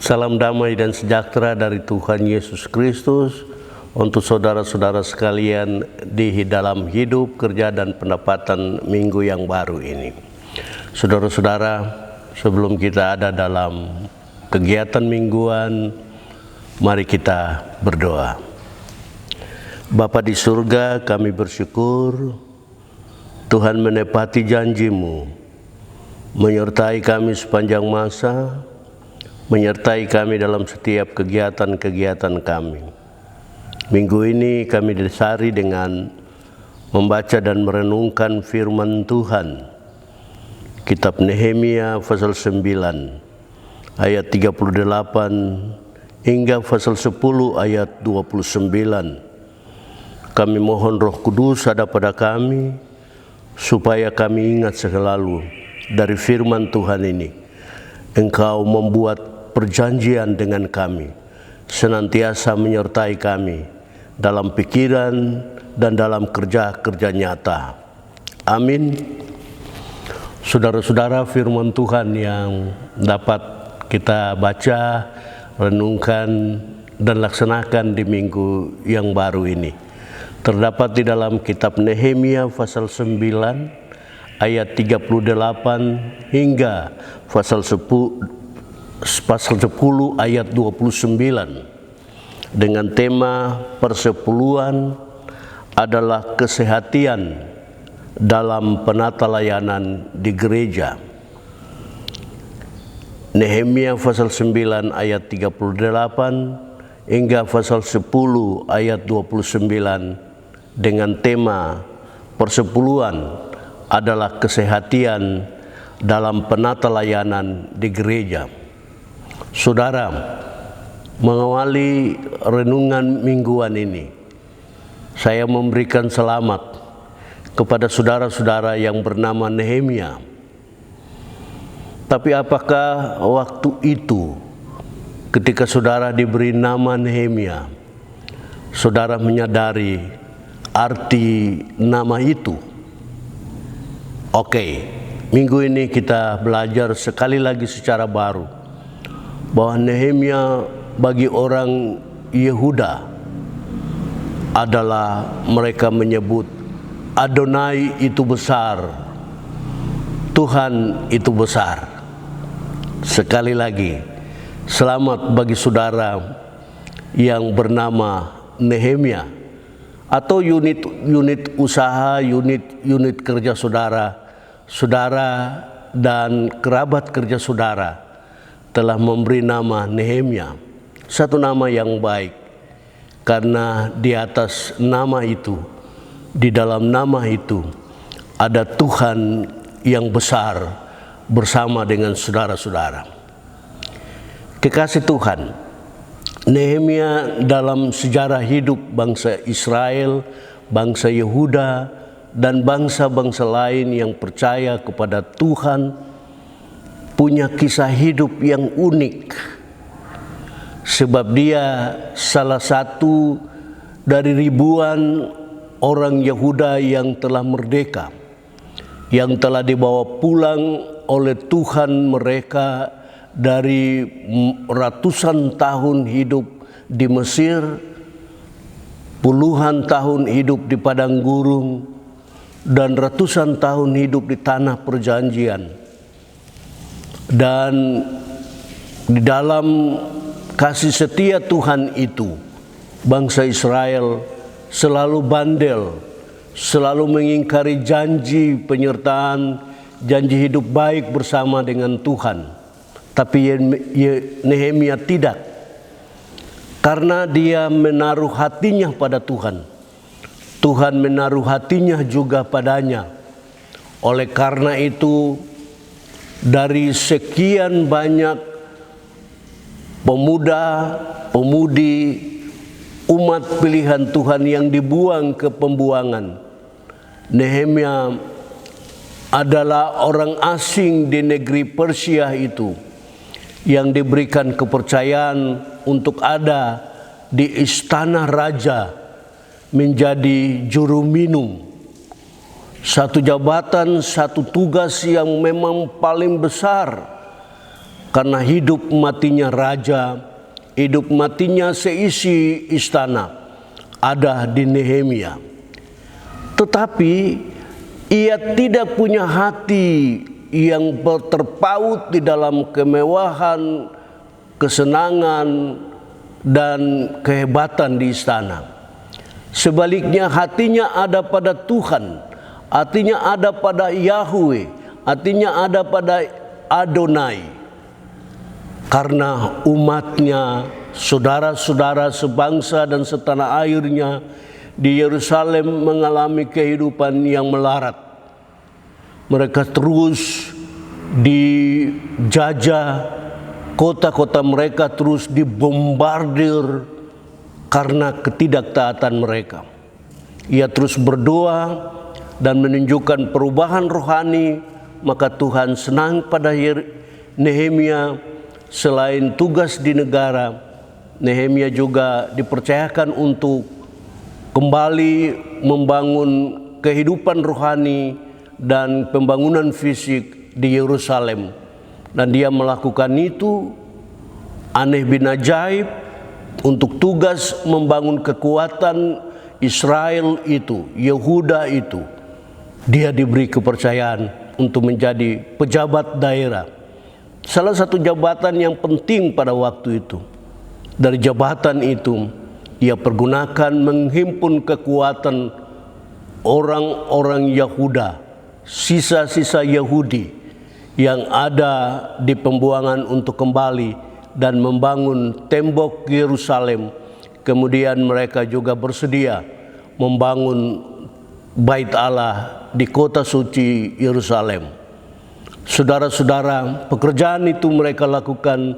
Salam damai dan sejahtera dari Tuhan Yesus Kristus untuk saudara-saudara sekalian di dalam hidup, kerja, dan pendapatan minggu yang baru ini. Saudara-saudara, sebelum kita ada dalam kegiatan mingguan, mari kita berdoa. Bapa di surga, kami bersyukur Tuhan menepati janji-Mu, menyertai kami sepanjang masa, menyertai kami dalam setiap kegiatan-kegiatan kami. Minggu ini kami disari dengan membaca dan merenungkan firman Tuhan. Kitab Nehemia pasal 9 ayat 38 hingga pasal 10 ayat 29. Kami mohon Roh Kudus ada pada kami, supaya kami ingat selalu dari firman Tuhan ini. Engkau membuat perjanjian dengan kami, senantiasa menyertai kami dalam pikiran dan dalam kerja-kerja nyata. Amin. Saudara-saudara, firman Tuhan yang dapat kita baca, renungkan, dan laksanakan di minggu yang baru ini terdapat di dalam kitab Nehemia pasal 9 ayat 38 hingga pasal 10 ayat 29 dengan tema persepuluhan adalah kesehatian dalam penata layanan di gereja. Nehemia pasal 9 ayat 38 hingga pasal 10 ayat 29 dengan tema persepuluhan adalah kesehatian dalam penata layanan di gereja. Saudara, mengawali renungan mingguan ini, saya memberikan selamat kepada saudara-saudara yang bernama Nehemia. Tapi apakah waktu itu ketika saudara diberi nama Nehemia, saudara menyadari arti nama itu? Oke, minggu ini kita belajar sekali lagi secara baru bahwa Nehemia bagi orang Yehuda adalah mereka menyebut Adonai itu besar, Tuhan itu besar. Sekali lagi, selamat bagi saudara yang bernama Nehemia atau unit usaha, unit kerja saudara dan kerabat kerja saudara telah memberi nama Nehemia, satu nama yang baik, karena di atas nama itu, di dalam nama itu ada Tuhan yang besar bersama dengan saudara-saudara. Kekasih Tuhan, Nehemia dalam sejarah hidup bangsa Israel, bangsa Yehuda, dan bangsa-bangsa lain yang percaya kepada Tuhan punya kisah hidup yang unik, sebab dia salah satu dari ribuan orang Yehuda yang telah merdeka, yang telah dibawa pulang oleh Tuhan mereka dari ratusan tahun hidup di Mesir, puluhan tahun hidup di padang gurun, dan ratusan tahun hidup di tanah perjanjian. Dan di dalam kasih setia Tuhan itu, bangsa Israel selalu bandel, selalu mengingkari janji penyertaan, janji hidup baik bersama dengan Tuhan. Tapi Nehemia tidak, karena dia menaruh hatinya pada Tuhan. Tuhan menaruh hatinya juga padanya. Oleh karena itu, dari sekian banyak pemuda, pemudi, umat pilihan Tuhan yang dibuang ke pembuangan, Nehemia adalah orang asing di negeri Persia itu yang diberikan kepercayaan untuk ada di istana raja menjadi juru minum. Satu jabatan, satu tugas yang memang paling besar karena hidup matinya raja, hidup matinya seisi istana ada di Nehemia. Tetapi ia tidak punya hati yang terpaut di dalam kemewahan, kesenangan, dan kehebatan di istana. Sebaliknya hatinya ada pada Tuhan, hatinya ada pada Yahweh, hatinya ada pada Adonai. Karena umatnya, saudara-saudara sebangsa dan setanah airnya di Yerusalem mengalami kehidupan yang melarat. Mereka terus dijajah, kota-kota mereka terus dibombardir karena ketidaktaatan mereka. Ia terus berdoa dan menunjukkan perubahan rohani, maka Tuhan senang pada Nehemia. Selain tugas di negara, Nehemia juga dipercayakan untuk kembali membangun kehidupan rohani dan pembangunan fisik di Yerusalem. Dan dia melakukan itu aneh bin ajaib untuk tugas membangun kekuatan Israel itu, Yehuda itu. Dia diberi kepercayaan untuk menjadi pejabat daerah. Salah satu jabatan yang penting pada waktu itu. Dari jabatan itu, ia pergunakan menghimpun kekuatan orang-orang Yahuda, sisa-sisa Yahudi yang ada di pembuangan untuk kembali dan membangun tembok Yerusalem. Kemudian mereka juga bersedia membangun Bait Allah di kota suci Yerusalem. Saudara-saudara, pekerjaan itu mereka lakukan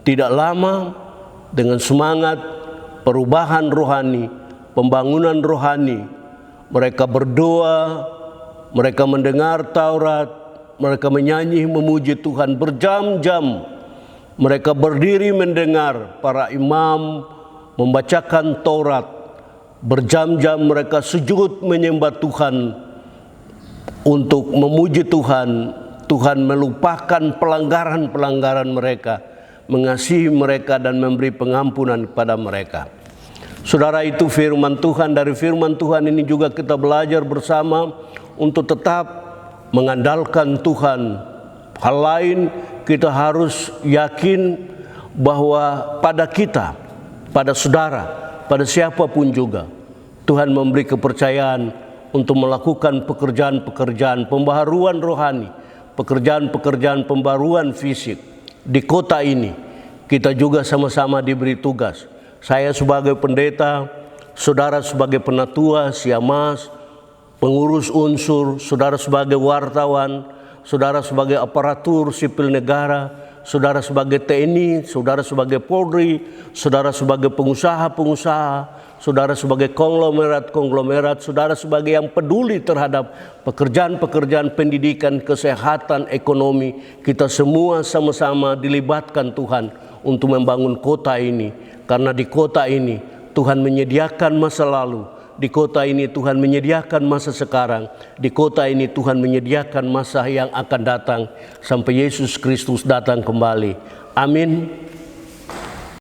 tidak lama. Dengan semangat perubahan rohani, pembangunan rohani, mereka berdoa, mereka mendengar Taurat, mereka menyanyi memuji Tuhan berjam-jam. Mereka berdiri mendengar para imam membacakan Taurat. Berjam-jam mereka sujud menyembah Tuhan untuk memuji Tuhan. Tuhan melupakan pelanggaran-pelanggaran mereka, mengasihi mereka dan memberi pengampunan kepada mereka. Saudara, itu firman Tuhan. Dari firman Tuhan ini juga kita belajar bersama untuk tetap mengandalkan Tuhan. Hal lain, kita harus yakin bahwa pada kita, pada saudara, pada siapapun juga, Tuhan memberi kepercayaan untuk melakukan pekerjaan-pekerjaan pembaharuan rohani, pekerjaan-pekerjaan pembaruan fisik di kota ini. Kita juga sama-sama diberi tugas. Saya sebagai pendeta, saudara sebagai penatua, siamas, pengurus unsur, saudara sebagai wartawan, saudara sebagai aparatur sipil negara, saudara sebagai TNI, saudara sebagai Polri, saudara sebagai pengusaha-pengusaha, saudara sebagai konglomerat-konglomerat, saudara sebagai yang peduli terhadap pekerjaan-pekerjaan pendidikan, kesehatan, ekonomi. Kita semua sama-sama dilibatkan Tuhan untuk membangun kota ini. Karena di kota ini Tuhan menyediakan masa lalu, di kota ini Tuhan menyediakan masa sekarang, di kota ini Tuhan menyediakan masa yang akan datang sampai Yesus Kristus datang kembali. Amin.